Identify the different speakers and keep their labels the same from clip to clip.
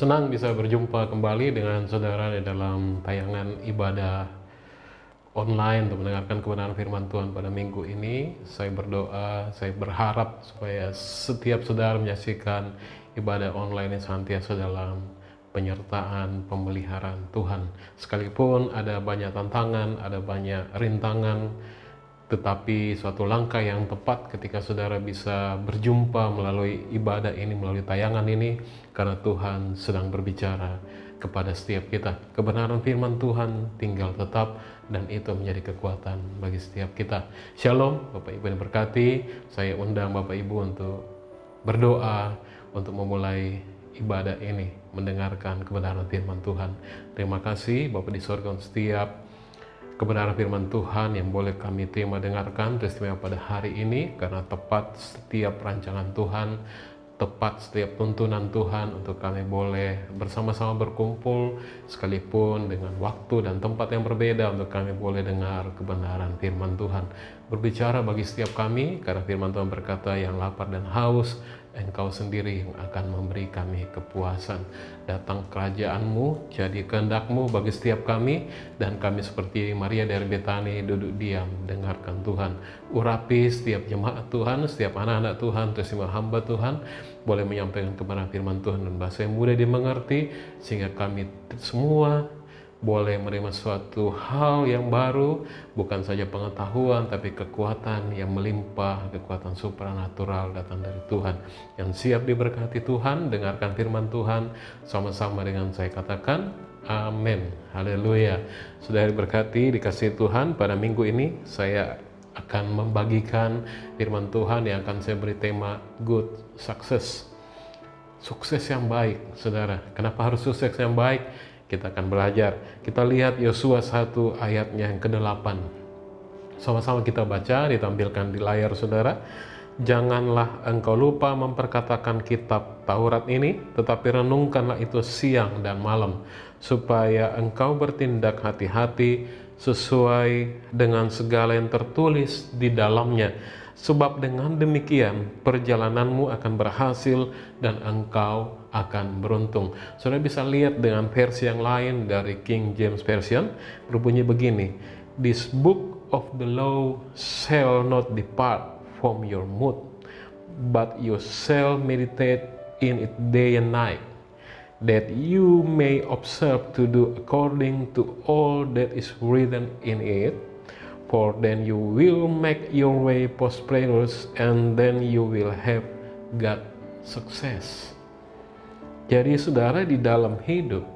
Speaker 1: Senang bisa berjumpa kembali dengan saudara di dalam tayangan ibadah online untuk mendengarkan kebenaran firman Tuhan pada minggu ini. Saya berdoa, saya berharap supaya setiap saudara menyaksikan ibadah online yang senantiasa dalam penyertaan, pemeliharaan Tuhan. Sekalipun ada banyak tantangan, ada banyak rintangan, tetapi suatu langkah yang tepat ketika saudara bisa berjumpa melalui ibadah ini, melalui tayangan ini, karena Tuhan sedang berbicara kepada setiap kita. Kebenaran firman Tuhan tinggal tetap dan itu menjadi kekuatan bagi setiap kita. Shalom, Bapak Ibu yang diberkati. Saya undang Bapak Ibu untuk berdoa, untuk memulai ibadah ini, mendengarkan kebenaran firman Tuhan. Terima kasih Bapak di sorga untuk setiap kebenaran firman Tuhan yang boleh kami terima dengarkan teristimewa pada hari ini, karena tepat setiap rancangan Tuhan, tepat setiap tuntunan Tuhan untuk kami boleh bersama-sama berkumpul, sekalipun dengan waktu dan tempat yang berbeda, untuk kami boleh dengar kebenaran firman Tuhan. Berbicara bagi setiap kami, karena firman Tuhan berkata, yang lapar dan haus, Engkau sendiri yang akan memberi kami kepuasan. Datang kerajaan-Mu, jadi kehendak-Mu bagi setiap kami, dan kami seperti Maria dari Betani duduk diam, dengarkan Tuhan. Urapi setiap jemaat Tuhan, setiap anak-anak Tuhan, terutama hamba Tuhan, boleh menyampaikan kebenaran firman Tuhan dan bahasa yang mudah dimengerti, sehingga kami semua boleh menerima suatu hal yang baru, bukan saja pengetahuan, tapi kekuatan yang melimpah, kekuatan supranatural datang dari Tuhan. Yang siap diberkati Tuhan, dengarkan firman Tuhan sama-sama dengan saya katakan, amin. Haleluya. Sudah diberkati, dikasihi Tuhan, pada minggu ini saya akan membagikan firman Tuhan yang akan saya beri tema Good Success. Sukses yang baik, saudara. Kenapa harus sukses yang baik? Kita akan belajar. Kita lihat Yosua 1 ayatnya yang ke-8. Sama-sama kita baca, ditampilkan di layar saudara. Janganlah engkau lupa memperkatakan kitab Taurat ini, tetapi renungkanlah itu siang dan malam, supaya engkau bertindak hati-hati sesuai dengan segala yang tertulis di dalamnya. Sebab dengan demikian perjalananmu akan berhasil dan engkau akan beruntung. Saudara bisa lihat dengan versi yang lain dari King James Version, berbunyi begini, This book of the law shall not depart from your mouth, but you shall meditate in it day and night, that you may observe to do according to all that is written in it. For then you will make your way prosperous, and then you will have God success. Jadi saudara, di dalam hidup,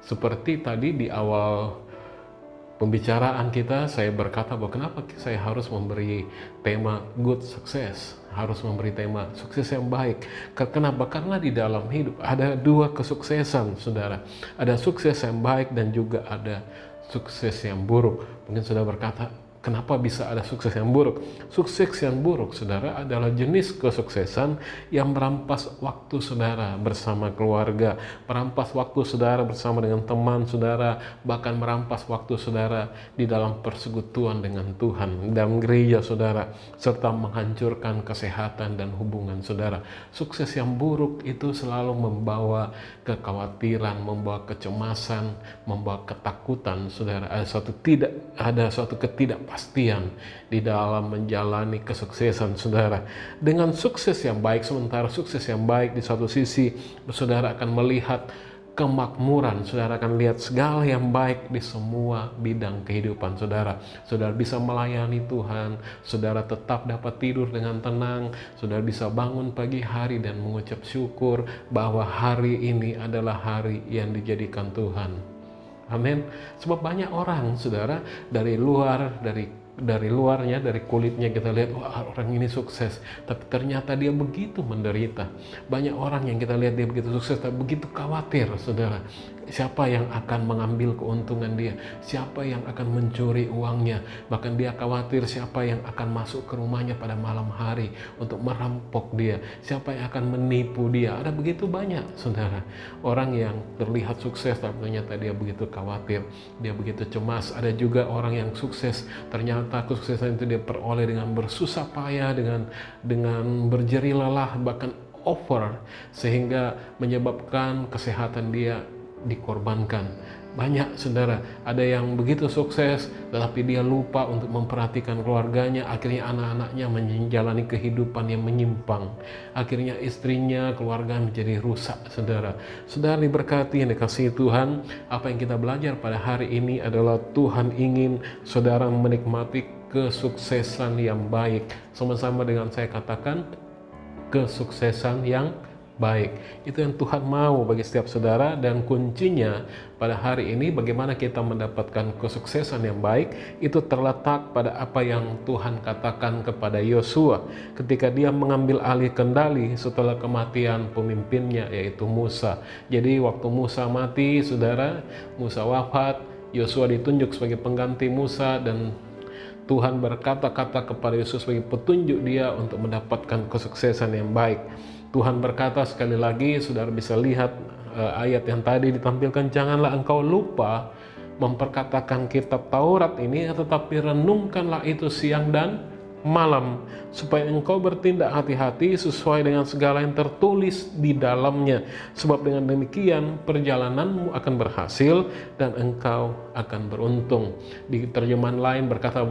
Speaker 1: seperti tadi di awal pembicaraan kita, saya berkata bahwa kenapa saya harus memberi tema good success, harus memberi tema sukses yang baik. Kenapa? Karena di dalam hidup ada dua kesuksesan, saudara. Ada sukses yang baik dan juga ada sukses yang buruk. Mungkin saudara berkata, kenapa bisa ada sukses yang buruk? Sukses yang buruk, saudara, adalah jenis kesuksesan yang merampas waktu saudara bersama keluarga, merampas waktu saudara bersama dengan teman saudara, bahkan merampas waktu saudara di dalam persekutuan dengan Tuhan, dalam gereja saudara, serta menghancurkan kesehatan dan hubungan saudara. Sukses yang buruk itu selalu membawa kekhawatiran, membawa kecemasan, membawa ketakutan saudara. Ada suatu ketidakpastian di dalam menjalani kesuksesan saudara. Dengan sukses yang baik, sementara sukses yang baik di satu sisi saudara akan melihat kemakmuran, saudara akan lihat segala yang baik di semua bidang kehidupan saudara. Saudara bisa melayani Tuhan, saudara tetap dapat tidur dengan tenang, saudara bisa bangun pagi hari dan mengucap syukur bahwa hari ini adalah hari yang dijadikan Tuhan. Amin. Sebab banyak orang, saudara, dari luarnya, dari kulitnya kita lihat, wah, orang ini sukses, tapi ternyata dia begitu menderita. Banyak orang yang kita lihat dia begitu sukses, tapi begitu khawatir, saudara. Siapa yang akan mengambil keuntungan dia? Siapa yang akan mencuri uangnya? Bahkan dia khawatir siapa yang akan masuk ke rumahnya pada malam hari untuk merampok dia. Siapa yang akan menipu dia? Ada begitu banyak, saudara. Orang yang terlihat sukses, tapi ternyata dia begitu khawatir, dia begitu cemas. Ada juga orang yang sukses, ternyata kesuksesan itu dia peroleh dengan bersusah payah, dengan berjerih lelah, bahkan over sehingga menyebabkan kesehatan dia dikorbankan. Banyak saudara, ada yang begitu sukses tetapi dia lupa untuk memperhatikan keluarganya, akhirnya anak-anaknya menjalani kehidupan yang menyimpang, akhirnya istrinya, keluarga menjadi rusak. Saudara diberkati yang dikasihi Tuhan, apa yang kita belajar pada hari ini adalah Tuhan ingin saudara menikmati kesuksesan yang baik. Sama-sama dengan saya katakan, kesuksesan yang baik. Itu yang Tuhan mau bagi setiap saudara, dan kuncinya pada hari ini bagaimana kita mendapatkan kesuksesan yang baik itu terletak pada apa yang Tuhan katakan kepada Yosua ketika dia mengambil alih kendali setelah kematian pemimpinnya yaitu Musa. Jadi waktu Musa mati, saudara, Musa wafat, Yosua ditunjuk sebagai pengganti Musa, dan Tuhan berkata-kata kepada Yosua sebagai petunjuk dia untuk mendapatkan kesuksesan yang baik. Tuhan berkata sekali lagi, saudara bisa lihat ayat yang tadi ditampilkan, janganlah engkau lupa memperkatakan kitab Taurat ini, tetapi renungkanlah itu siang dan malam, supaya engkau bertindak hati-hati sesuai dengan segala yang tertulis di dalamnya. Sebab dengan demikian perjalananmu akan berhasil dan engkau akan beruntung. Di terjemahan lain berkata,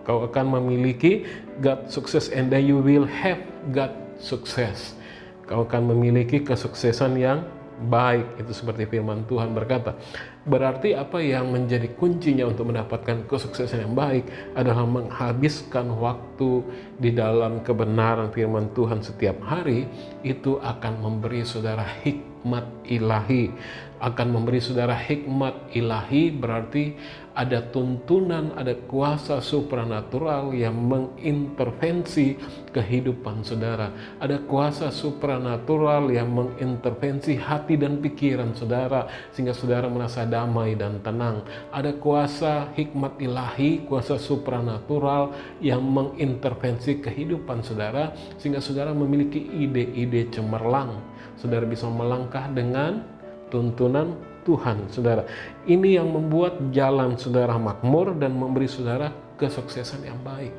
Speaker 1: kau akan memiliki God success and then you will have God sukses. Kau akan memiliki kesuksesan yang baik. Itu seperti firman Tuhan berkata. Berarti apa yang menjadi kuncinya untuk mendapatkan kesuksesan yang baik adalah menghabiskan waktu di dalam kebenaran firman Tuhan setiap hari. Itu akan memberi saudara hikmat ilahi. Akan memberi saudara hikmat ilahi berarti ada tuntunan, ada kuasa supranatural yang mengintervensi kehidupan saudara. Ada kuasa supranatural yang mengintervensi hati dan pikiran saudara sehingga saudara merasa damai dan tenang. Ada kuasa hikmat ilahi, kuasa supranatural yang mengintervensi kehidupan saudara sehingga saudara memiliki ide-ide cemerlang. Saudara bisa melangkah dengan tuntunan Tuhan, saudara. Ini yang membuat jalan saudara makmur dan memberi saudara kesuksesan yang baik,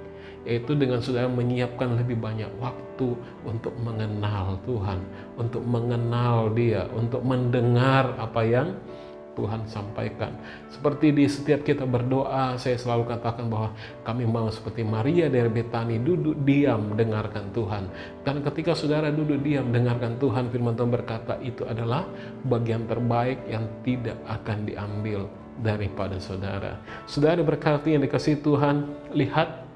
Speaker 1: yaitu dengan saudara menyiapkan lebih banyak waktu untuk mengenal Tuhan, untuk mengenal Dia, untuk mendengar apa yang Tuhan sampaikan. Seperti di setiap kita berdoa, saya selalu katakan bahwa kami mau seperti Maria dari Betani, duduk diam dengarkan Tuhan. Dan ketika saudara duduk diam dengarkan Tuhan, firman Tuhan berkata itu adalah bagian terbaik yang tidak akan diambil daripada saudara. Saudara berkati yang dikasihi Tuhan, lihat,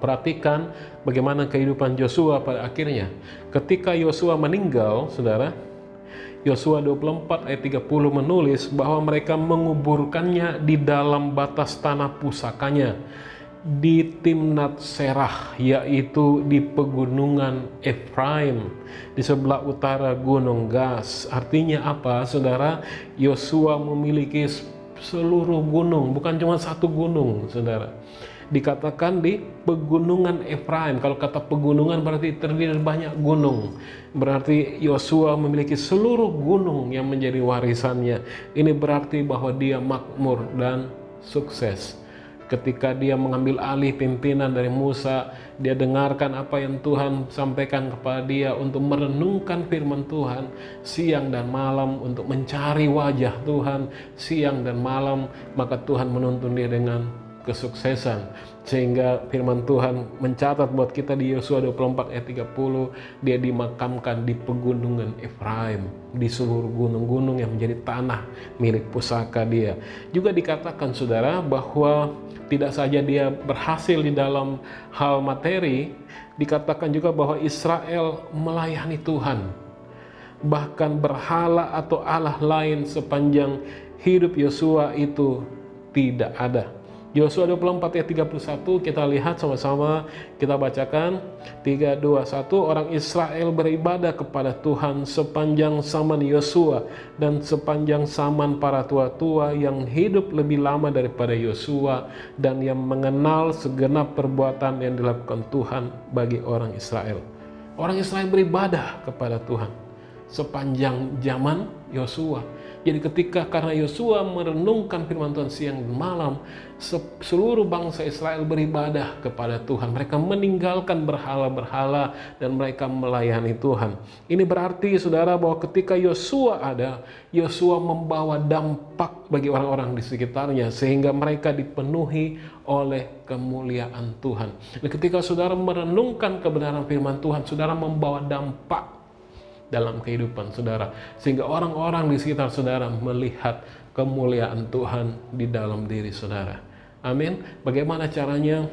Speaker 1: perhatikan bagaimana kehidupan Yosua pada akhirnya. Ketika Yosua meninggal, saudara, Yosua 24 ayat 30 menulis bahwa mereka menguburkannya di dalam batas tanah pusakanya di Timnat Serah, yaitu di pegunungan Efraim di sebelah utara Gunung Gas. Artinya apa, saudara? Yosua memiliki seluruh gunung, bukan cuma satu gunung, saudara. Dikatakan di pegunungan Efraim. Kalau kata pegunungan berarti terdiri dari banyak gunung. Berarti Yosua memiliki seluruh gunung yang menjadi warisannya. Ini berarti bahwa dia makmur dan sukses. Ketika dia mengambil alih pimpinan dari Musa, dia dengarkan apa yang Tuhan sampaikan kepada dia untuk merenungkan firman Tuhan siang dan malam, untuk mencari wajah Tuhan siang dan malam, maka Tuhan menuntun dia dengan kesuksesan. Sehingga firman Tuhan mencatat buat kita di Yosua 24 ayat 30, dia dimakamkan di pegunungan Efraim, di seluruh gunung-gunung yang menjadi tanah milik pusaka dia. Juga dikatakan saudara bahwa tidak saja dia berhasil di dalam hal materi, dikatakan juga bahwa Israel melayani Tuhan. Bahkan berhala atau Allah lain sepanjang hidup Yosua itu tidak ada. Yosua 24 ayat 31 kita lihat sama-sama, kita bacakan 3, 2, 1. Orang Israel beribadah kepada Tuhan sepanjang zaman Yosua dan sepanjang zaman para tua-tua yang hidup lebih lama daripada Yosua dan yang mengenal segenap perbuatan yang dilakukan Tuhan bagi orang Israel. Orang Israel beribadah kepada Tuhan sepanjang zaman Yosua. Jadi ketika karena Yosua merenungkan firman Tuhan siang dan malam, seluruh bangsa Israel beribadah kepada Tuhan. Mereka meninggalkan berhala-berhala dan mereka melayani Tuhan. Ini berarti saudara bahwa ketika Yosua ada, Yosua membawa dampak bagi orang-orang di sekitarnya sehingga mereka dipenuhi oleh kemuliaan Tuhan. Dan ketika saudara merenungkan kebenaran firman Tuhan, saudara membawa dampak dalam kehidupan saudara, sehingga orang-orang di sekitar saudara melihat kemuliaan Tuhan di dalam diri saudara. Amin. Bagaimana caranya?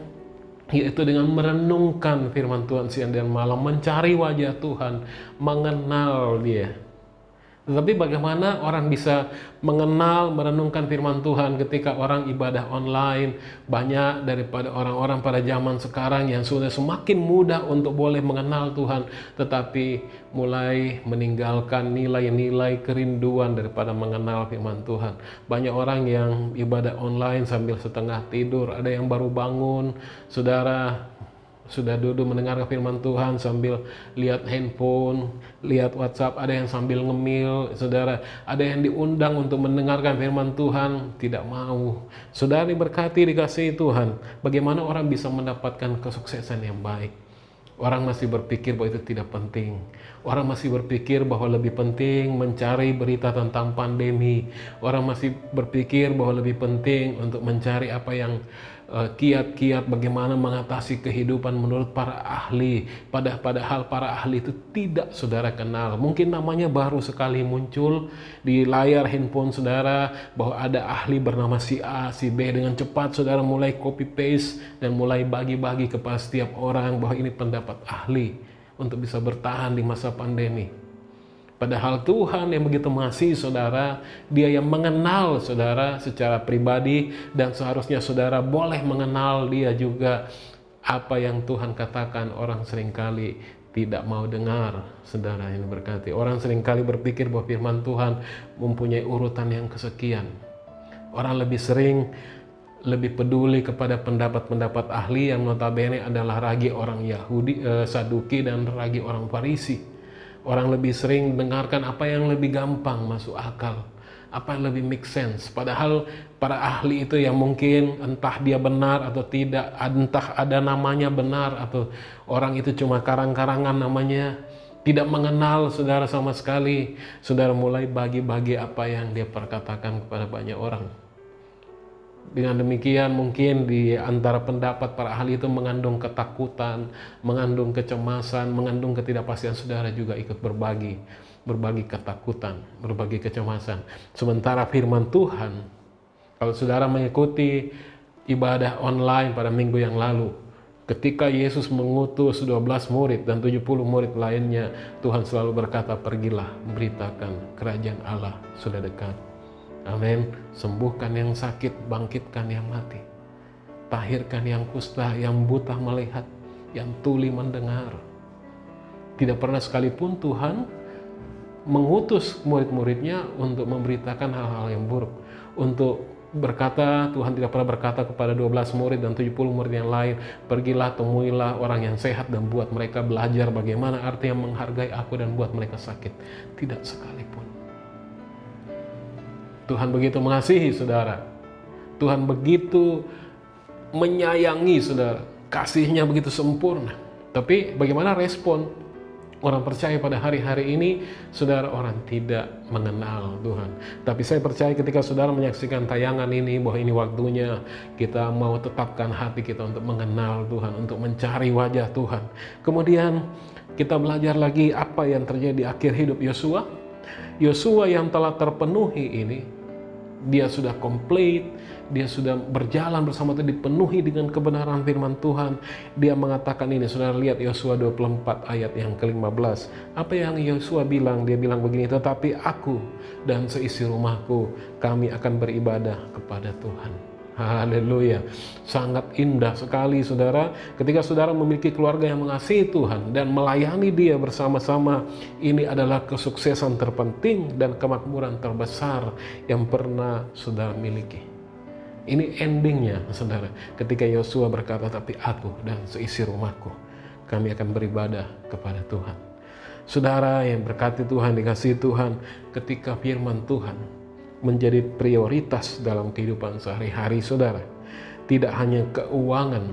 Speaker 1: Yaitu dengan merenungkan firman Tuhan siang dan malam, mencari wajah Tuhan, mengenal Dia. Tetapi bagaimana orang bisa mengenal, merenungkan firman Tuhan ketika orang ibadah online? Banyak daripada orang-orang pada zaman sekarang yang sudah semakin mudah untuk boleh mengenal Tuhan, tetapi mulai meninggalkan nilai-nilai kerinduan daripada mengenal firman Tuhan. Banyak orang yang ibadah online sambil setengah tidur, ada yang baru bangun, saudara, sudah duduk mendengarkan firman Tuhan sambil lihat handphone, lihat WhatsApp, ada yang sambil ngemil, saudara, ada yang diundang untuk mendengarkan firman Tuhan, tidak mau. Saudara diberkati, dikasihi Tuhan, bagaimana orang bisa mendapatkan kesuksesan yang baik? Orang masih berpikir bahwa itu tidak penting. Orang masih berpikir bahwa lebih penting mencari berita tentang pandemi. Orang masih berpikir bahwa lebih penting untuk mencari apa yang kiat-kiat bagaimana mengatasi kehidupan menurut para ahli. Padahal para ahli itu tidak saudara kenal. Mungkin namanya baru sekali muncul di layar handphone saudara bahwa ada ahli bernama si A, si B. Dengan cepat saudara mulai copy paste dan mulai bagi-bagi kepada setiap orang bahwa ini pendapat ahli untuk bisa bertahan di masa pandemi. Padahal Tuhan yang begitu mengasihi saudara, Dia yang mengenal saudara secara pribadi, dan seharusnya saudara boleh mengenal Dia juga. Apa yang Tuhan katakan orang seringkali tidak mau dengar, saudara yang berkati. Orang seringkali berpikir bahwa firman Tuhan mempunyai urutan yang kesekian. Orang lebih peduli kepada pendapat-pendapat ahli yang notabene adalah ragi orang Yahudi, Saduki, dan ragi orang Farisi. Orang lebih sering dengarkan apa yang lebih gampang masuk akal, apa yang lebih make sense. Padahal para ahli itu yang mungkin entah dia benar atau tidak, entah ada namanya benar atau orang itu cuma karang-karangan namanya, tidak mengenal saudara sama sekali. Saudara mulai bagi-bagi apa yang dia perkatakan kepada banyak orang. Dengan demikian mungkin di antara pendapat para ahli itu mengandung ketakutan, mengandung kecemasan, mengandung ketidakpastian. Saudara juga ikut berbagi ketakutan, berbagi kecemasan. Sementara firman Tuhan, kalau saudara mengikuti ibadah online pada minggu yang lalu, ketika Yesus mengutus 12 murid dan 70 murid lainnya, Tuhan selalu berkata, pergilah, beritakan kerajaan Allah sudah dekat. Amin. Sembuhkan yang sakit, bangkitkan yang mati, tahirkan yang kusta, yang buta melihat, yang tuli mendengar. Tidak pernah sekalipun Tuhan mengutus murid-muridnya untuk memberitakan hal-hal yang buruk. Untuk berkata, Tuhan tidak pernah berkata kepada 12 murid dan 70 murid yang lain, pergilah, temuilah orang yang sehat dan buat mereka belajar bagaimana artinya menghargai aku dan buat mereka sakit. Tidak sekalipun. Tuhan begitu mengasihi saudara. Tuhan begitu menyayangi saudara. Kasihnya begitu sempurna. Tapi bagaimana respon orang percaya pada hari-hari ini? Saudara, orang tidak mengenal Tuhan. Tapi saya percaya ketika saudara menyaksikan tayangan ini, bahwa ini waktunya kita mau tetapkan hati kita untuk mengenal Tuhan, untuk mencari wajah Tuhan. Kemudian kita belajar lagi apa yang terjadi di akhir hidup Yosua. Yosua yang telah terpenuhi ini, dia sudah komplit, dia sudah berjalan bersama Tuhan, dipenuhi dengan kebenaran firman Tuhan. Dia mengatakan ini, saudara lihat Yosua 24 ayat yang ke-15. Apa yang Yosua bilang? Dia bilang begini, tetapi aku dan seisi rumahku, kami akan beribadah kepada Tuhan. Haleluya. Sangat indah sekali saudara, ketika saudara memiliki keluarga yang mengasihi Tuhan dan melayani Dia bersama-sama. Ini adalah kesuksesan terpenting dan kemakmuran terbesar yang pernah saudara miliki. Ini endingnya saudara, ketika Yosua berkata, tapi aku dan seisi rumahku, kami akan beribadah kepada Tuhan. Saudara yang berkati Tuhan, dikasihi Tuhan, ketika firman Tuhan menjadi prioritas dalam kehidupan sehari-hari saudara, tidak hanya keuangan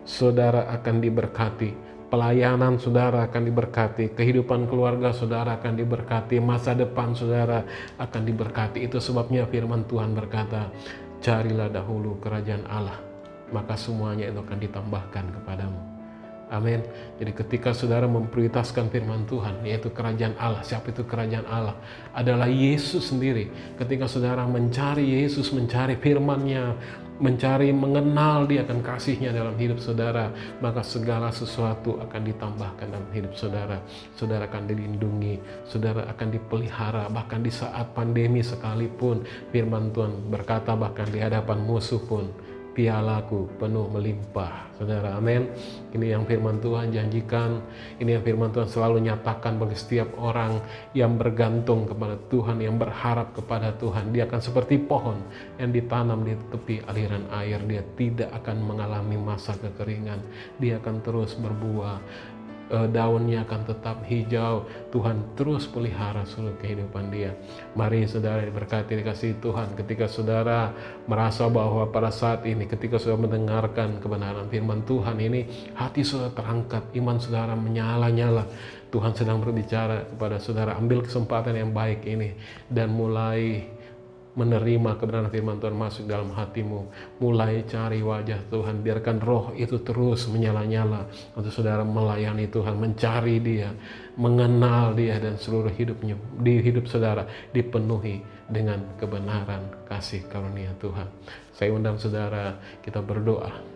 Speaker 1: saudara akan diberkati, pelayanan saudara akan diberkati, kehidupan keluarga saudara akan diberkati, masa depan saudara akan diberkati. Itu sebabnya firman Tuhan berkata, carilah dahulu kerajaan Allah, maka semuanya itu akan ditambahkan kepadamu. Amin. Jadi ketika saudara memprioritaskan firman Tuhan, yaitu kerajaan Allah. Siapa itu kerajaan Allah? Adalah Yesus sendiri. Ketika saudara mencari Yesus, mencari firman-Nya, mencari mengenal Dia akan kasih-Nya dalam hidup saudara, maka segala sesuatu akan ditambahkan dalam hidup saudara. Saudara akan dilindungi, saudara akan dipelihara, bahkan di saat pandemi sekalipun firman Tuhan berkata, bahkan di hadapan musuh pun pialaku penuh melimpah. Saudara, amin. Ini yang firman Tuhan janjikan, ini yang firman Tuhan selalu nyatakan bagi setiap orang yang bergantung kepada Tuhan, yang berharap kepada Tuhan. Dia akan seperti pohon yang ditanam di tepi aliran air. Dia tidak akan mengalami masa kekeringan, dia akan terus berbuah, daunnya akan tetap hijau. Tuhan terus pelihara seluruh kehidupan dia. Mari saudara diberkati, dikasihi Tuhan, ketika saudara merasa bahwa pada saat ini, ketika saudara mendengarkan kebenaran firman Tuhan ini, hati saudara terangkat, iman saudara menyala-nyala, Tuhan sedang berbicara kepada saudara. Ambil kesempatan yang baik ini dan mulai menerima kebenaran firman Tuhan masuk dalam hatimu. Mulai cari wajah Tuhan, biarkan roh itu terus menyala-nyala untuk saudara melayani Tuhan, mencari Dia, mengenal Dia, dan seluruh hidupnya, di hidup saudara dipenuhi dengan kebenaran kasih karunia Tuhan. Saya undang saudara, kita berdoa.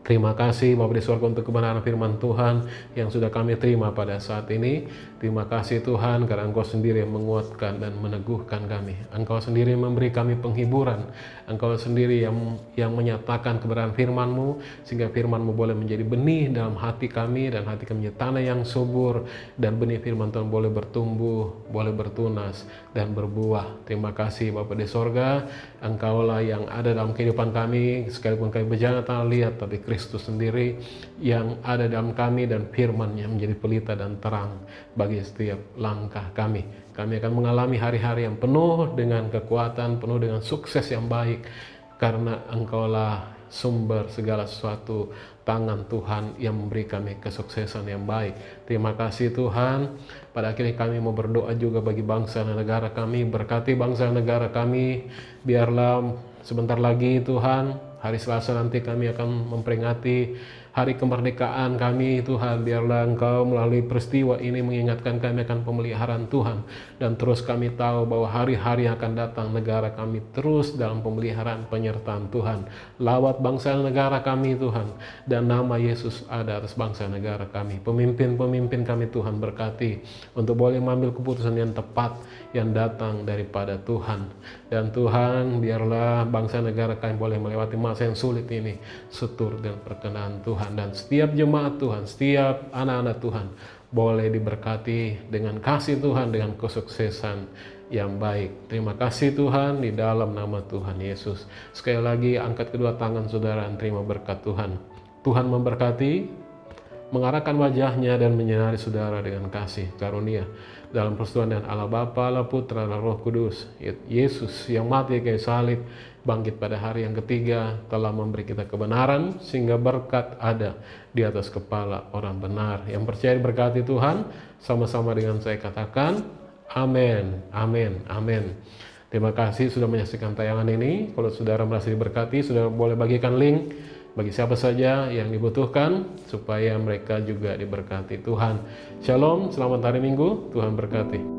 Speaker 1: Terima kasih Bapa di surga untuk kebenaran firman Tuhan yang sudah kami terima pada saat ini. Terima kasih Tuhan karena Engkau sendiri yang menguatkan dan meneguhkan kami. Engkau sendiri yang memberi kami penghiburan. Engkau sendiri yang menyatakan kebenaran firman-Mu, sehingga firman-Mu boleh menjadi benih dalam hati kami, dan hati kami menjadi tanah yang subur, dan benih firman Tuhan boleh bertumbuh, boleh bertunas dan berbuah. Terima kasih Bapa di surga, Engkaulah yang ada dalam kehidupan kami, sekalipun kami berjalan tanpa lihat, tapi Kristus sendiri yang ada dalam kami, dan firman yang menjadi pelita dan terang bagi setiap langkah kami. Kami akan mengalami hari-hari yang penuh dengan kekuatan, penuh dengan sukses yang baik, karena Engkaulah sumber segala sesuatu, tangan Tuhan yang memberi kami kesuksesan yang baik. Terima kasih Tuhan. Pada akhirnya kami mau berdoa juga bagi bangsa dan negara kami. Berkati bangsa dan negara kami. Biarlah sebentar lagi Tuhan, hari Selasa nanti kami akan memperingati hari kemerdekaan kami. Tuhan, biarlah Engkau melalui peristiwa ini mengingatkan kami akan pemeliharaan Tuhan, dan terus kami tahu bahwa hari-hari yang akan datang negara kami terus dalam pemeliharaan penyertaan Tuhan. Lawat bangsa dan negara kami Tuhan, dan nama Yesus ada atas bangsa dan negara kami. Pemimpin-pemimpin kami Tuhan berkati untuk boleh mengambil keputusan yang tepat yang datang daripada Tuhan. Dan Tuhan, biarlah bangsa negara kami boleh melewati masa yang sulit ini seturut dengan perkenan Tuhan. Dan setiap jemaat Tuhan, setiap anak-anak Tuhan boleh diberkati dengan kasih Tuhan, dengan kesuksesan yang baik. Terima kasih Tuhan, di dalam nama Tuhan Yesus. Sekali lagi angkat kedua tangan saudara dan terima berkat Tuhan. Tuhan memberkati, mengarahkan wajahnya dan menyinari saudara dengan kasih karunia. Dalam persekutuan dengan Allah Bapa, Allah Putra, Allah Roh Kudus. Yesus yang mati kayu salib, bangkit pada hari yang ketiga, telah memberi kita kebenaran, sehingga berkat ada di atas kepala orang benar. Yang percaya diberkati Tuhan, sama-sama dengan saya katakan, amin, amin, amin. Terima kasih sudah menyaksikan tayangan ini. Kalau saudara merasa diberkati, saudara boleh bagikan link bagi siapa saja yang dibutuhkan, supaya mereka juga diberkati Tuhan. Shalom, selamat hari Minggu, Tuhan berkati.